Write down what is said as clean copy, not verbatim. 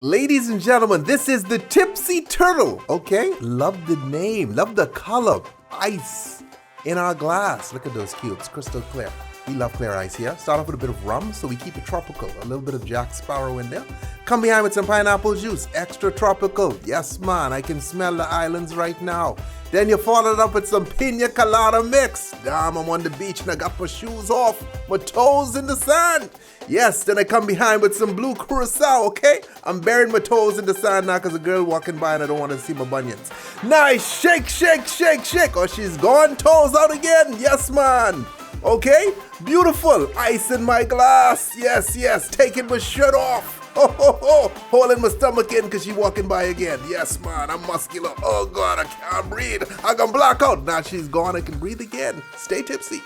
Ladies and gentlemen, this is the Tipsy Turtle, okay? Love the name, love the color. Ice in our glass. Look at those cubes, crystal clear. We love clear ice here. Start off with a bit of rum, so we keep it tropical. A little bit of Jack Sparrow in there. Come behind with some pineapple juice, extra tropical. Yes, man, I can smell the islands right now. Then you follow it up with some piña colada mix. Damn, I'm on the beach and I got my shoes off, my toes in the sand. Yes, then I come behind with some blue curaçao, okay? I'm burying my toes in the sand now because a girl walking by and I don't want to see my bunions. Nice, shake, shake, shake, shake. Oh, she's gone, toes out again. Yes, man. Okay, beautiful. Ice in my glass. Yes, yes, taking my shirt off. Ho, ho, ho. Holding my stomach in because she walking by again. Yes, man, I'm muscular. Oh, God, I can't breathe. I can black out. Now she's gone. I can breathe again. Stay tipsy.